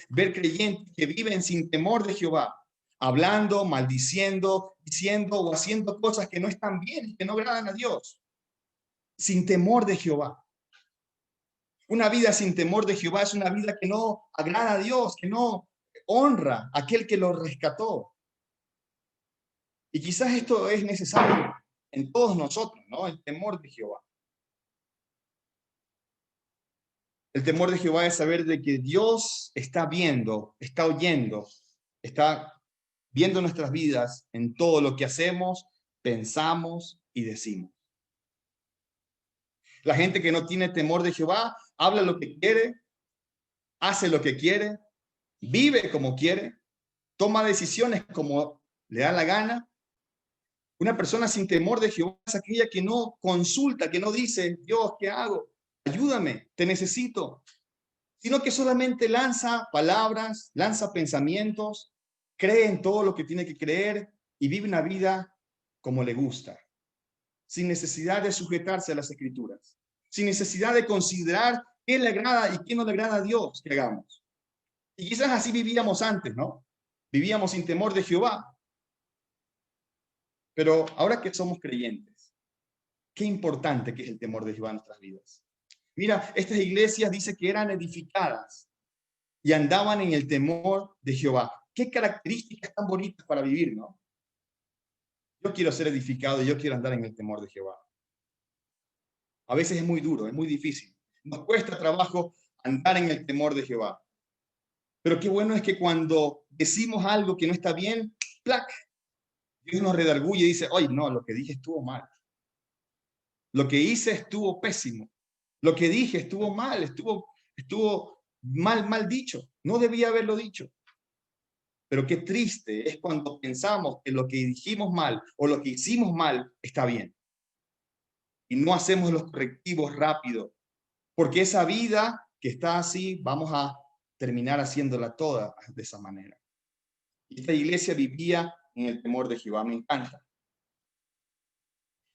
ver creyentes que viven sin temor de Jehová, hablando, maldiciendo, diciendo o haciendo cosas que no están bien y que no agradan a Dios, sin temor de Jehová. Una vida sin temor de Jehová es una vida que no agrada a Dios, que no honra a aquel que lo rescató. Y quizás esto es necesario en todos nosotros, ¿no? El temor de Jehová. El temor de Jehová es saber de que Dios está viendo, está oyendo, está viendo nuestras vidas en todo lo que hacemos, pensamos y decimos. La gente que no tiene temor de Jehová habla lo que quiere, hace lo que quiere, vive como quiere, toma decisiones como le da la gana. Una persona sin temor de Jehová es aquella que no consulta, que no dice, Dios, ¿qué hago? Ayúdame, te necesito. Sino que solamente lanza palabras, lanza pensamientos, cree en todo lo que tiene que creer y vive una vida como le gusta, sin necesidad de sujetarse a las Escrituras, sin necesidad de considerar qué le agrada y qué no le agrada a Dios que hagamos. Y quizás así vivíamos antes, ¿no? Vivíamos sin temor de Jehová. Pero ahora que somos creyentes, qué importante que es el temor de Jehová en nuestras vidas. Mira, estas iglesias dice que eran edificadas y andaban en el temor de Jehová. Qué características tan bonitas para vivir, ¿no? Yo quiero ser edificado y yo quiero andar en el temor de Jehová. A veces es muy duro, es muy difícil. Nos cuesta trabajo andar en el temor de Jehová. Pero qué bueno es que cuando decimos algo que no está bien, ¡plac! Dios nos redarguye y dice, oye, no, lo que dije estuvo mal. Lo que hice estuvo pésimo. Lo que dije estuvo mal, estuvo mal dicho. No debía haberlo dicho. Pero qué triste es cuando pensamos que lo que dijimos mal o lo que hicimos mal está bien. Y no hacemos los correctivos rápido. Porque esa vida que está así, vamos a terminar haciéndola toda de esa manera. Esta iglesia vivía en el temor de Jehová. Me encanta.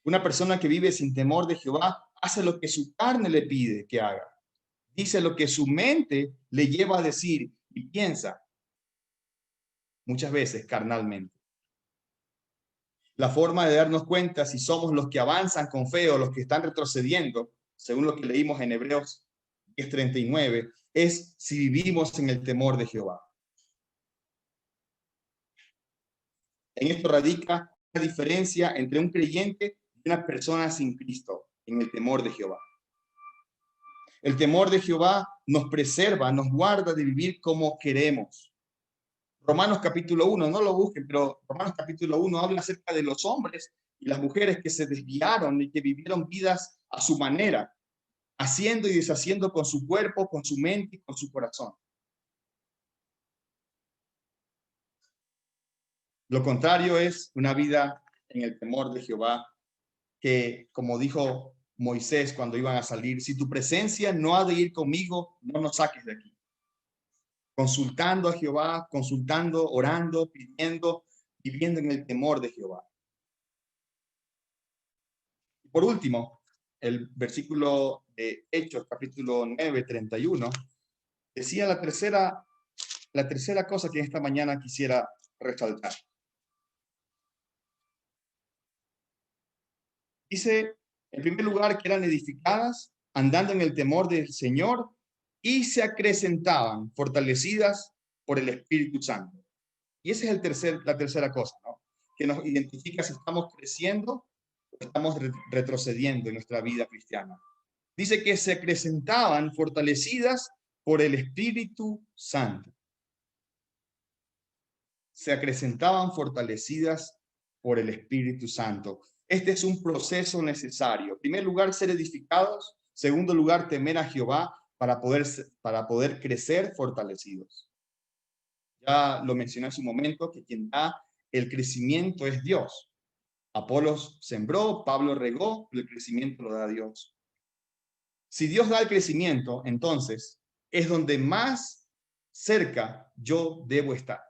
Una persona que vive sin temor de Jehová hace lo que su carne le pide que haga. Dice lo que su mente le lleva a decir y piensa, muchas veces carnalmente. La forma de darnos cuenta si somos los que avanzan con fe o los que están retrocediendo, según lo que leímos en Hebreos 10:39, es si vivimos en el temor de Jehová. En esto radica la diferencia entre un creyente y una persona sin Cristo, en el temor de Jehová. El temor de Jehová nos preserva, nos guarda de vivir como queremos. Romanos capítulo 1, no lo busquen, pero Romanos capítulo 1 habla acerca de los hombres y las mujeres que se desviaron y que vivieron vidas a su manera, haciendo y deshaciendo con su cuerpo, con su mente y con su corazón. Lo contrario es una vida en el temor de Jehová, que, como dijo Moisés cuando iban a salir, si tu presencia no ha de ir conmigo, no nos saques de aquí. Consultando a Jehová, consultando, orando, pidiendo, viviendo en el temor de Jehová. Por último, el versículo de Hechos, capítulo 9, 31, decía la tercera cosa que esta mañana quisiera resaltar. Dice, en primer lugar, que eran edificadas, andando en el temor del Señor, y se acrecentaban, fortalecidas por el Espíritu Santo. Y esa es la tercera cosa, ¿no? Que nos identifica si estamos creciendo o estamos retrocediendo en nuestra vida cristiana. Dice que se acrecentaban, fortalecidas por el Espíritu Santo. Se acrecentaban fortalecidas por el Espíritu Santo. Este es un proceso necesario. En primer lugar, ser edificados Segundo lugar, temer a Jehová para poder crecer fortalecidos. Ya lo mencioné hace un momento, que quien da el crecimiento es Dios. Apolos sembró, Pablo regó, pero el crecimiento lo da Dios. Si Dios da el crecimiento, entonces es donde más cerca yo debo estar.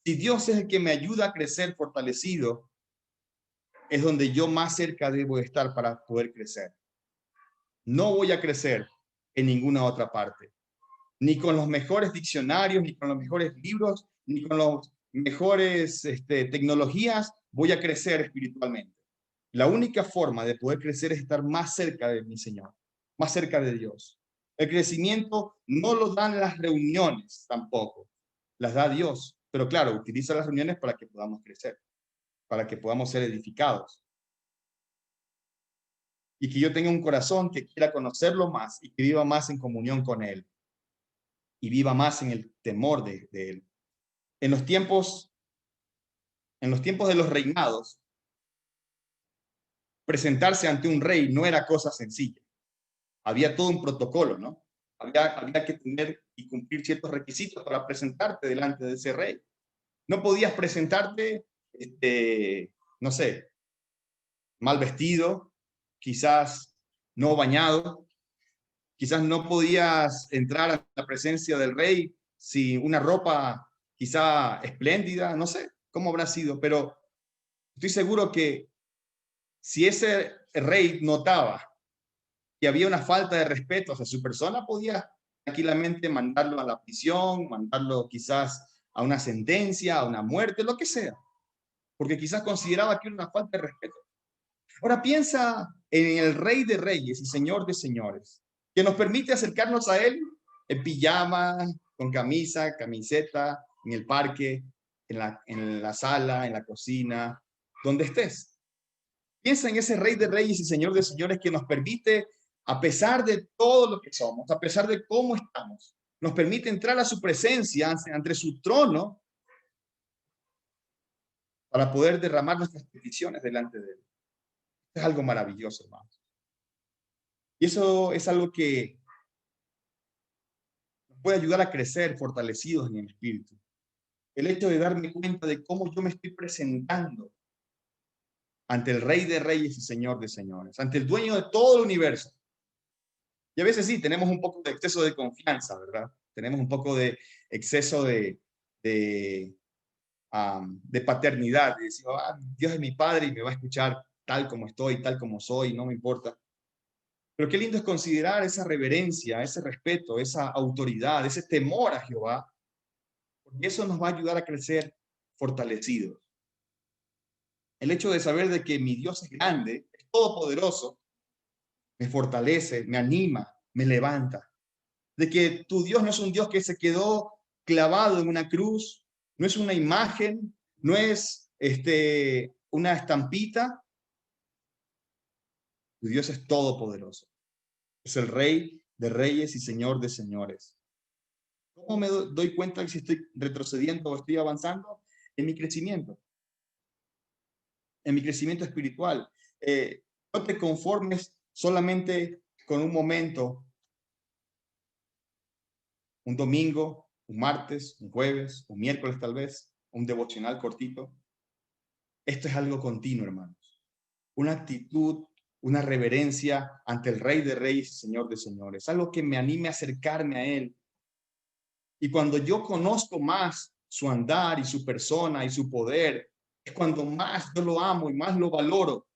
Si Dios es el que me ayuda a crecer fortalecido, es donde yo más cerca debo estar para poder crecer. No voy a crecer en ninguna otra parte, ni con los mejores diccionarios, ni con los mejores libros, ni con los mejores tecnologías voy a crecer espiritualmente. La única forma de poder crecer es estar más cerca de mi Señor, más cerca de Dios. El crecimiento no lo dan las reuniones tampoco, las da Dios. Pero claro, utiliza las reuniones para que podamos crecer, para que podamos ser edificados. Y que yo tenga un corazón que quiera conocerlo más y que viva más en comunión con Él. Y viva más en el temor de Él. En los tiempos de los reinados, presentarse ante un rey no era cosa sencilla. Había todo un protocolo, ¿no? Había que tener y cumplir ciertos requisitos para presentarte delante de ese rey. No podías presentarte, no sé, mal vestido, quizás no bañado, quizás no podías entrar a la presencia del rey sin una ropa quizá espléndida, no sé cómo habrá sido, pero estoy seguro que si ese rey notaba que había una falta de respeto hacia su persona, podía tranquilamente mandarlo a la prisión, mandarlo quizás a una sentencia, a una muerte, lo que sea, porque quizás consideraba que era una falta de respeto. Ahora piensa en el Rey de Reyes y Señor de Señores, que nos permite acercarnos a Él en pijama, con camisa, camiseta, en el parque, en la sala, en la cocina, donde estés. Piensa en ese Rey de Reyes y Señor de Señores que nos permite, a pesar de todo lo que somos, a pesar de cómo estamos, nos permite entrar a su presencia, ante su trono, para poder derramar nuestras peticiones delante de Él. Es algo maravilloso, hermanos. Y eso es algo que nos puede ayudar a crecer fortalecidos en el espíritu. El hecho de darme cuenta de cómo yo me estoy presentando ante el Rey de Reyes y Señor de Señores, ante el dueño de todo el universo. Y a veces sí, tenemos un poco de exceso de confianza, ¿verdad? Tenemos un poco de exceso de paternidad, de decir, Dios es mi padre y me va a escuchar tal como estoy, tal como soy, no me importa. Pero qué lindo es considerar esa reverencia, ese respeto, esa autoridad, ese temor a Jehová, porque eso nos va a ayudar a crecer fortalecidos. El hecho de saber de que mi Dios es grande, es todopoderoso, me fortalece, me anima, me levanta. De que tu Dios no es un Dios que se quedó clavado en una cruz, no es una imagen, no es una estampita. Tu Dios es todopoderoso. Es el Rey de reyes y Señor de señores. ¿Cómo me doy cuenta si estoy retrocediendo o estoy avanzando? En mi crecimiento espiritual. No te conformes solamente con un momento, un domingo, un martes, un jueves, un miércoles tal vez, un devocional cortito. Esto es algo continuo, hermanos. Una actitud, una reverencia ante el Rey de Reyes y Señor de Señores. Algo que me anime a acercarme a Él. Y cuando yo conozco más su andar y su persona y su poder, es cuando más yo lo amo y más lo valoro.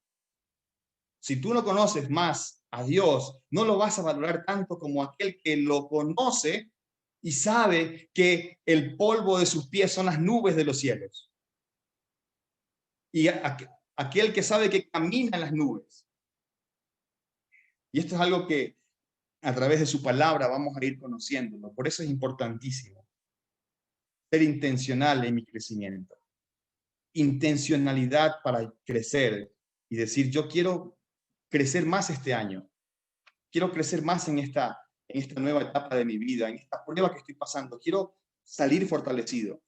Si tú no conoces más a Dios, no lo vas a valorar tanto como aquel que lo conoce y sabe que el polvo de sus pies son las nubes de los cielos. Y aquel que sabe que camina en las nubes. Y esto es algo que a través de su palabra vamos a ir conociéndolo. Por eso es importantísimo ser intencional en mi crecimiento. Intencionalidad para crecer y decir, yo quiero crecer más este año. Quiero crecer más en esta nueva etapa de mi vida, en esta prueba que estoy pasando. Quiero salir fortalecido.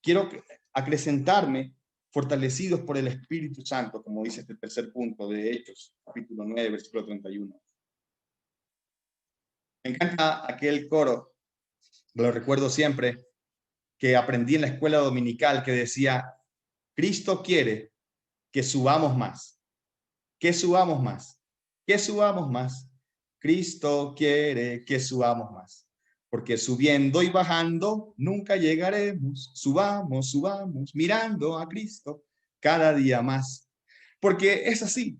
Quiero acrecentarme fortalecidos por el Espíritu Santo, como dice este tercer punto de Hechos, capítulo 9, versículo 31. Me encanta aquel coro, lo recuerdo siempre, que aprendí en la escuela dominical, que decía: Cristo quiere que subamos más, que subamos más, que subamos más. Cristo quiere que subamos más, porque subiendo y bajando nunca llegaremos. Subamos, subamos, mirando a Cristo cada día más. Porque es así.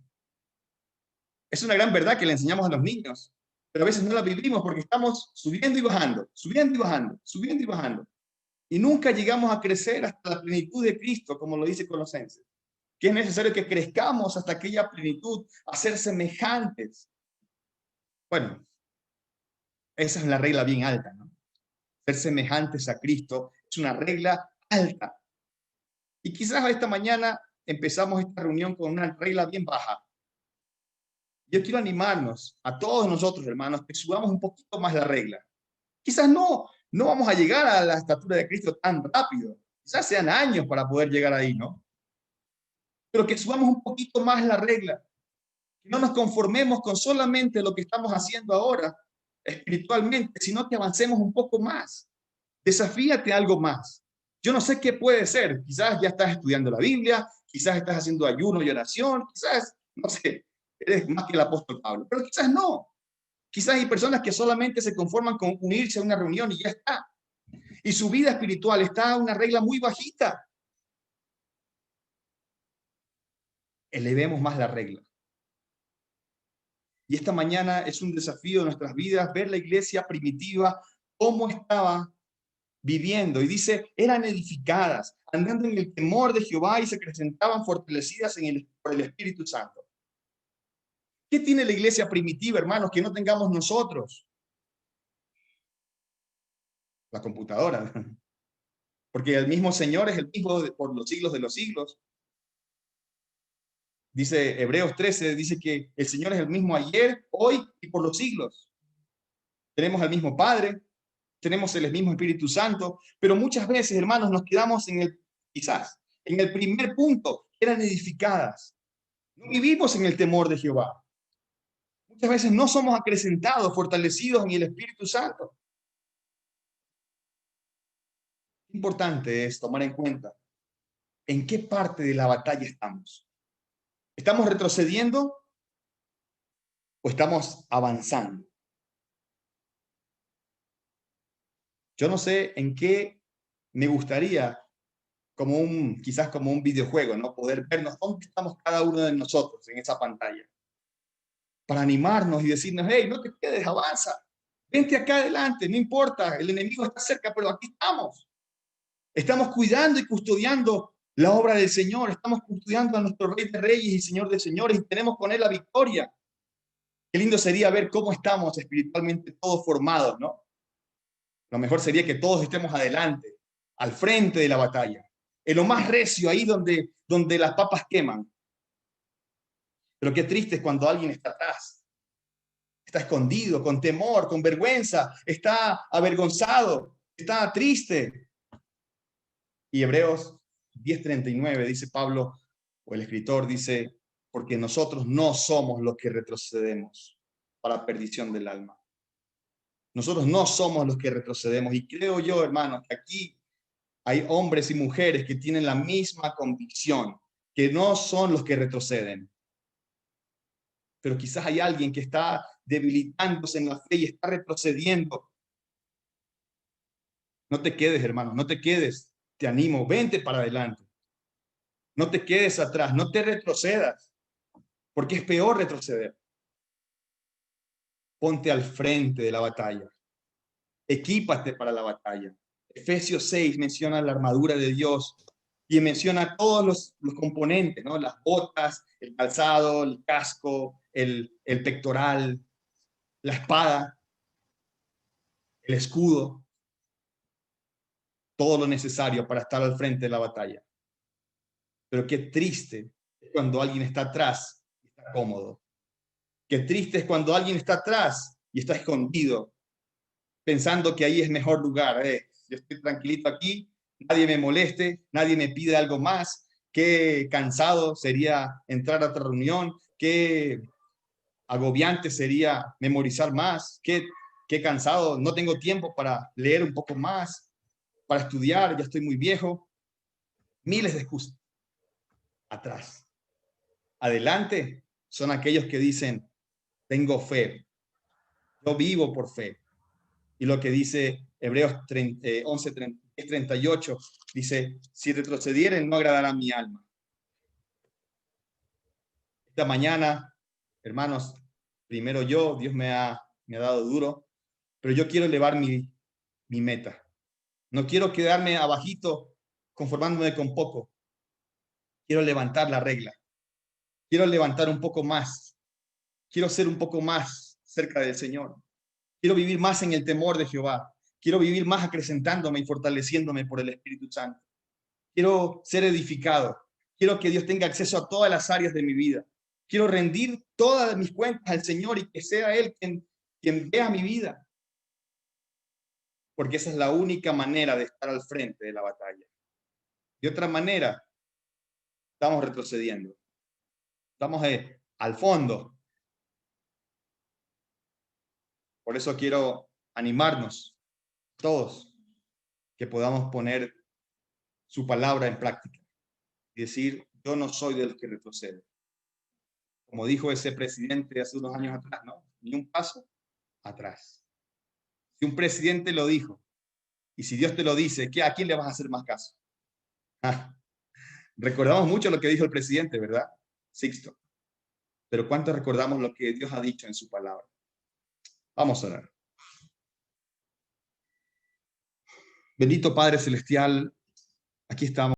Es una gran verdad que le enseñamos a los niños, pero a veces no la vivimos porque estamos subiendo y bajando, subiendo y bajando, subiendo y bajando. Y nunca llegamos a crecer hasta la plenitud de Cristo, como lo dice Colosenses, que es necesario que crezcamos hasta aquella plenitud, a ser semejantes. Bueno, esa es la regla bien alta, ¿no? Ser semejantes a Cristo es una regla alta. Y quizás esta mañana empezamos esta reunión con una regla bien baja. Yo quiero animarnos a todos nosotros, hermanos, que subamos un poquito más la regla. Quizás no vamos a llegar a la estatura de Cristo tan rápido. Quizás sean años para poder llegar ahí, ¿no? Pero que subamos un poquito más la regla. Que no nos conformemos con solamente lo que estamos haciendo ahora espiritualmente, sino que avancemos un poco más. Desafíate algo más. Yo no sé qué puede ser. Quizás ya estás estudiando la Biblia, quizás estás haciendo ayuno y oración, quizás, no sé, eres más que el apóstol Pablo, pero quizás no. Quizás hay personas que solamente se conforman con unirse a una reunión y ya está. Y su vida espiritual está a una regla muy bajita. Elevemos más la regla. Y esta mañana es un desafío de nuestras vidas ver la iglesia primitiva, cómo estaba viviendo. Y dice, eran edificadas, andando en el temor de Jehová y se presentaban fortalecidas por el Espíritu Santo. ¿Qué tiene la iglesia primitiva, hermanos, que no tengamos nosotros? La computadora. Porque el mismo Señor es el mismo por los siglos de los siglos. Dice Hebreos 13, dice que el Señor es el mismo ayer, hoy y por los siglos. Tenemos al mismo Padre, tenemos el mismo Espíritu Santo, pero muchas veces, hermanos, nos quedamos quizás, en el primer punto, eran edificadas. No vivimos en el temor de Jehová. Muchas veces no somos acrecentados, fortalecidos en el Espíritu Santo. Importante es tomar en cuenta en qué parte de la batalla estamos. ¿Estamos retrocediendo o estamos avanzando? Yo no sé en qué me gustaría, quizás como un videojuego, ¿no? Poder vernos dónde estamos cada uno de nosotros en esa pantalla. Para animarnos y decirnos, hey, no te quedes, avanza. Vente acá adelante, no importa, el enemigo está cerca, pero aquí estamos. Estamos cuidando y custodiando la obra del Señor. Estamos custodiando a nuestro Rey de Reyes y Señor de Señores y tenemos con Él la victoria. Qué lindo sería ver cómo estamos espiritualmente todos formados, ¿no? Lo mejor sería que todos estemos adelante, al frente de la batalla, en lo más recio, ahí donde las papas queman. Pero qué triste es cuando alguien está atrás, está escondido, con temor, con vergüenza, está avergonzado, está triste. Y Hebreos 10:39 dice Pablo, o el escritor dice, porque nosotros no somos los que retrocedemos para perdición del alma. Nosotros no somos los que retrocedemos. Y creo yo, hermanos, que aquí hay hombres y mujeres que tienen la misma convicción, que no son los que retroceden. Pero quizás hay alguien que está debilitándose en la fe y está retrocediendo. No te quedes, hermano, no te quedes. Te animo, vente para adelante. No te quedes atrás, no te retrocedas, porque es peor retroceder. Ponte al frente de la batalla. Equípate para la batalla. Efesios 6 menciona la armadura de Dios y menciona todos los componentes, ¿no? Las botas, el calzado, el casco, el pectoral, la espada, el escudo, todo lo necesario para estar al frente de la batalla. Pero qué triste es cuando alguien está atrás y está cómodo. Qué triste es cuando alguien está atrás y está escondido, pensando que ahí es mejor lugar. Yo estoy tranquilito aquí, nadie me moleste, nadie me pide algo más. qué cansado sería entrar a otra reunión, qué agobiante sería memorizar más, qué cansado, no tengo tiempo para leer un poco más, para estudiar, ya estoy muy viejo. Miles de excusas. Atrás. Adelante son aquellos que dicen, tengo fe, yo vivo por fe. Y lo que dice Hebreos 11:38, dice, si retrocedieren no agradará mi alma. Esta mañana, hermanos, primero Dios me ha dado duro, pero yo quiero elevar mi meta. No quiero quedarme abajito conformándome con poco. Quiero levantar la regla. Quiero levantar un poco más. Quiero ser un poco más cerca del Señor. Quiero vivir más en el temor de Jehová. Quiero vivir más acrecentándome y fortaleciéndome por el Espíritu Santo. Quiero ser edificado. Quiero que Dios tenga acceso a todas las áreas de mi vida. Quiero rendir todas mis cuentas al Señor y que sea Él quien vea mi vida. Porque esa es la única manera de estar al frente de la batalla. De otra manera, estamos retrocediendo. Estamos al fondo. Por eso quiero animarnos todos que podamos poner su palabra en práctica y decir, yo no soy de los que retroceden. Como dijo ese presidente hace unos años atrás, ¿no? Ni un paso atrás. Si un presidente lo dijo, y si Dios te lo dice, ¿a quién le vas a hacer más caso? Ah, recordamos mucho lo que dijo el presidente, ¿verdad? Sixto. Pero ¿cuánto recordamos lo que Dios ha dicho en su palabra? Vamos a orar. Bendito Padre Celestial, aquí estamos.